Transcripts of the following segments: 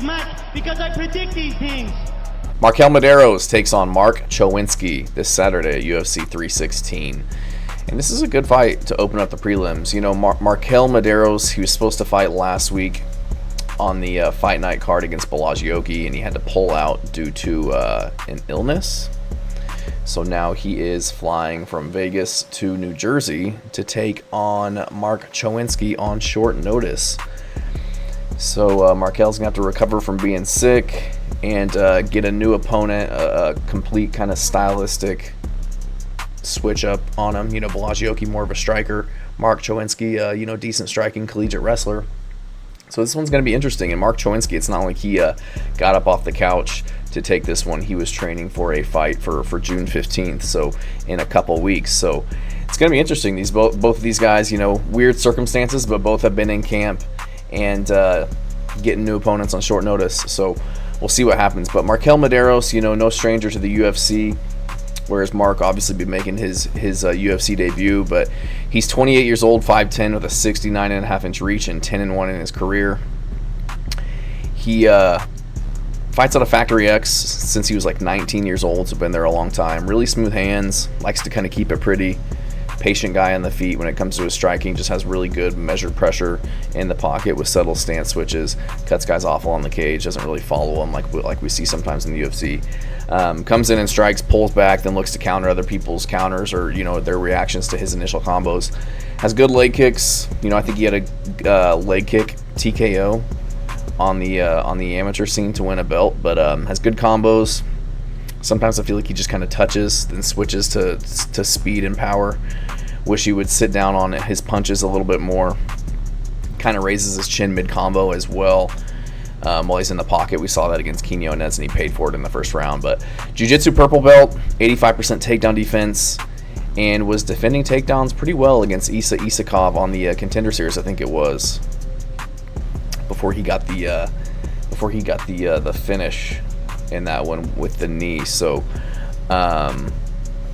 match because I predict these things. Marquel Mederos takes on Mark Chowinsky this Saturday at UFC 316. And this is a good fight to open up the prelims. You know, Marquel Mederos, he was supposed to fight last week on the fight night card against Bellagioki, and he had to pull out due to an illness. So now he is flying from Vegas to New Jersey to take on Mark Chowinsky on short notice. So Markel's going to have to recover from being sick and get a new opponent, a complete kind of stylistic switch up on him. You know, Bellagioki more of a striker, Mark Chowinsky, you know, decent striking collegiate wrestler. So this one's going to be interesting. And Mark Chowinsky, it's not like he got up off the couch to take this one. He was training for a fight for June 15th, so in a couple weeks. So it's going to be interesting. These both of these guys, you know, weird circumstances, but both have been in camp and getting new opponents on short notice. So we'll see what happens. But Marquel Mederos, you know, no stranger to the UFC, whereas Mark obviously been making his UFC debut. But he's 28 years old, 5'10", with a 69.5-inch reach and 10-1 in his career. He fights out of Factory X since he was like 19 years old, so been there a long time. Really smooth hands, likes to kind of keep it pretty. Patient guy on the feet when it comes to his striking, just has really good measured pressure in the pocket with subtle stance switches, cuts guys off on the cage, doesn't really follow them like we see sometimes in the UFC. Comes in and strikes, pulls back, then looks to counter other people's counters or, you know, their reactions to his initial combos. Has good leg kicks. You know, I think he had a leg kick TKO on the amateur scene to win a belt, but has good combos. Sometimes I feel like he just kind of touches, then switches to speed and power. Wish he would sit down on his punches a little bit more. Kind of raises his chin mid-combo as well. While he's in the pocket, we saw that against Quinones, and he paid for it in the first round. But Jiu-Jitsu purple belt, 85% takedown defense, and was defending takedowns pretty well against Isa Isakov on the Contender Series, I think it was, before he got the finish in that one with the knee. So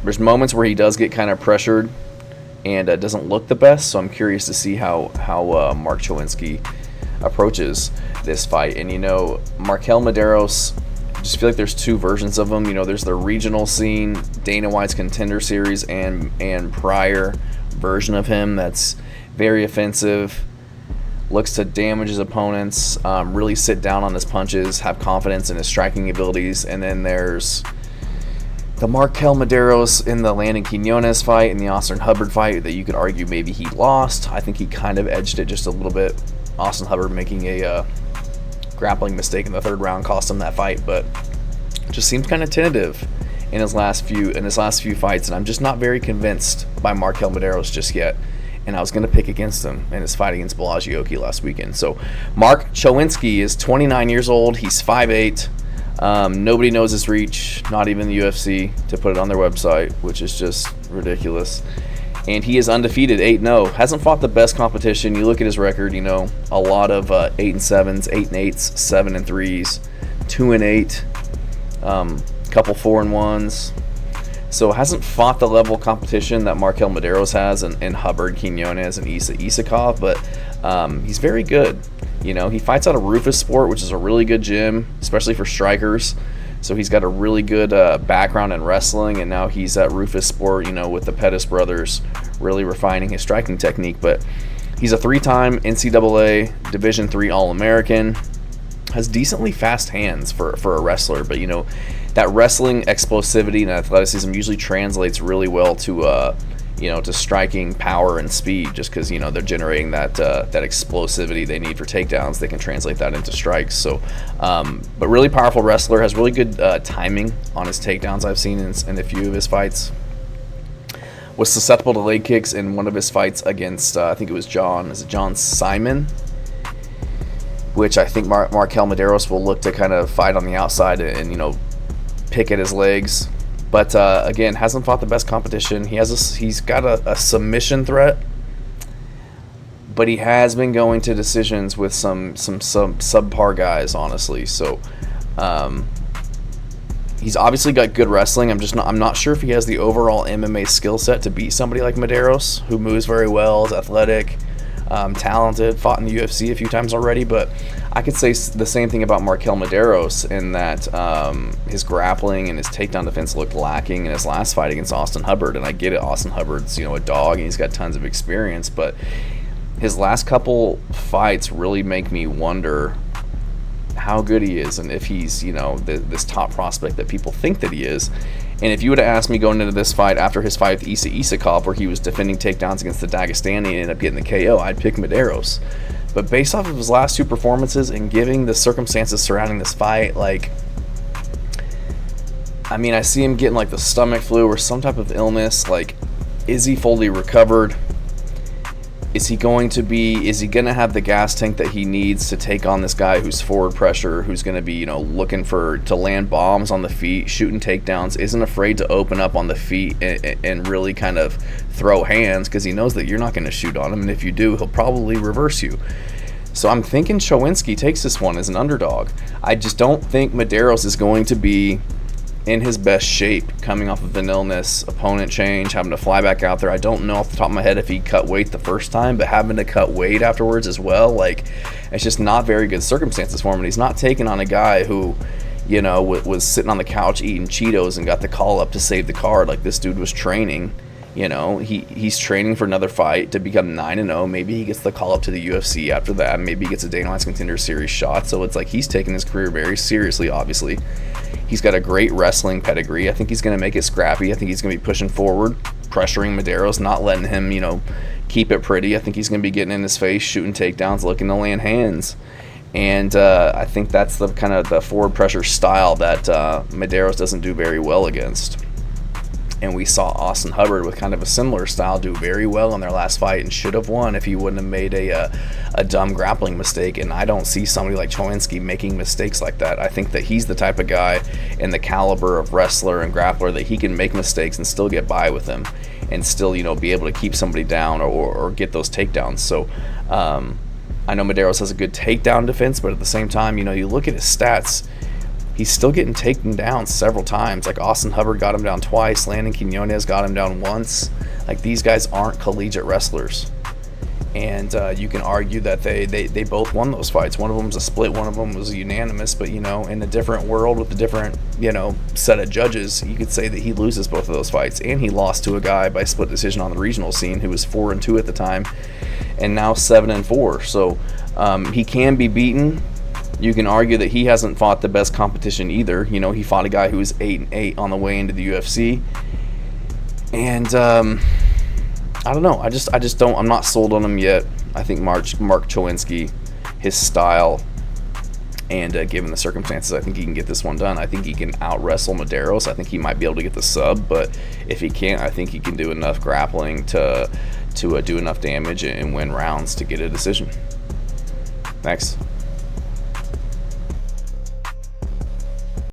there's moments where he does get kind of pressured and doesn't look the best, so I'm curious to see how Mark Chowinsky approaches this fight. And you know, Marquel Mederos, I just feel like there's two versions of him. You know, there's the regional scene, Dana White's Contender Series and prior version of him that's very offensive, looks to damage his opponents, really sit down on his punches, have confidence in his striking abilities. And then there's the Marquel Mederos in the Landon Quinones fight and the Austin Hubbard fight that you could argue maybe he lost. I think he kind of edged it just a little bit. Austin Hubbard making a grappling mistake in the third round cost him that fight, but just seems kind of tentative in his last few fights, and I'm just not very convinced by Marquel Mederos just yet. And I was going to pick against him in his fight against Bellagioki last weekend. So Mark Chowinsky is 29 years old. He's 5'8". Nobody knows his reach, not even the UFC, to put it on their website, which is just ridiculous. And he is undefeated, 8-0. Hasn't fought the best competition. You look at his record, you know, a lot of 8-7s, 8-8s, 7-3s, 2-8, couple 4-1s. So hasn't fought the level of competition that Marquel Mederos has and Hubbard, Quinones, and Isa Isakov, but he's very good. You know, he fights out of Rufus Sport, which is a really good gym, especially for strikers. So he's got a really good background in wrestling, and now he's at Rufus Sport, you know, with the Pettis brothers, really refining his striking technique. But he's a 3-time NCAA Division III All-American, has decently fast hands for a wrestler, but, you know, that wrestling explosivity and athleticism usually translates really well to to striking power and speed, just because, you know, they're generating that explosivity they need for takedowns. They can translate that into strikes. So, but really powerful wrestler, has really good timing on his takedowns I've seen in a few of his fights. Was susceptible to leg kicks in one of his fights against, I think it was John Simon, which I think Marquel Mederos will look to kind of fight on the outside and you know, pick at his legs. But again, hasn't fought the best competition. He's got a submission threat, but he has been going to decisions with some subpar guys, honestly. So he's obviously got good wrestling. I'm not sure if he has the overall MMA skill set to beat somebody like Maderos, who moves very well, is athletic, talented, fought in the UFC a few times already, but I could say the same thing about Marquel Mederos in that his grappling and his takedown defense looked lacking in his last fight against Austin Hubbard. And I get it, Austin Hubbard's, you know, a dog and he's got tons of experience, but his last couple fights really make me wonder how good he is and if he's, you know, this top prospect that people think that he is. And if you would have asked me going into this fight after his fight with Isa Isakov, where he was defending takedowns against the Dagestani and ended up getting the KO, I'd pick Maderos. But based off of his last two performances and giving the circumstances surrounding this fight, like, I mean, I see him getting like the stomach flu or some type of illness. Like, is he fully recovered? Is he going to have the gas tank that he needs to take on this guy who's forward pressure, who's going to be, you know, looking to land bombs on the feet, shooting takedowns, isn't afraid to open up on the feet and really kind of throw hands because he knows that you're not going to shoot on him, and if you do, he'll probably reverse you. So I'm thinking Chowinsky takes this one as an underdog. I just don't think Maderos is going to be in his best shape coming off of an illness, opponent change, having to fly back out there. I don't know off the top of my head if he cut weight the first time, but having to cut weight afterwards as well, like, it's just not very good circumstances for him. And he's not taking on a guy who, you know, was sitting on the couch eating Cheetos and got the call up to save the card. Like, this dude was training. You know, he's training for another fight to become 9-0. Maybe he gets the call up to the UFC after that. Maybe he gets a Dana White's Contender Series shot. So it's like he's taking his career very seriously, obviously. He's got a great wrestling pedigree. I think he's going to make it scrappy. I think he's going to be pushing forward, pressuring Maderos, not letting him, you know, keep it pretty. I think he's going to be getting in his face, shooting takedowns, looking to land hands. And I think that's the kind of the forward pressure style that Maderos doesn't do very well against. And we saw Austin Hubbard with kind of a similar style do very well in their last fight and should have won if he wouldn't have made a dumb grappling mistake. And I don't see somebody like Chowinsky making mistakes like that. I think that he's the type of guy in the caliber of wrestler and grappler that he can make mistakes and still get by with them and still, you know, be able to keep somebody down or get those takedowns. So I know Maderos has a good takedown defense, but at the same time, you know, you look at his stats, he's still getting taken down several times. Like, Austin Hubbard got him down twice. Landon Quinones got him down once. Like, these guys aren't collegiate wrestlers. And you can argue that they both won those fights. One of them was a split. One of them was a unanimous. But, you know, in a different world with a different, you know, set of judges, you could say that he loses both of those fights. And he lost to a guy by split decision on the regional scene who was 4-2 at the time and now 7-4. So he can be beaten. You can argue that he hasn't fought the best competition either. You know, he fought a guy who was 8-8 on the way into the UFC. And I don't know. I just don't. I'm not sold on him yet. I think Mark Chowinsky, his style, and given the circumstances, I think he can get this one done. I think he can out-wrestle Maderos. I think he might be able to get the sub, but if he can't, I think he can do enough grappling to do enough damage and win rounds to get a decision. Thanks.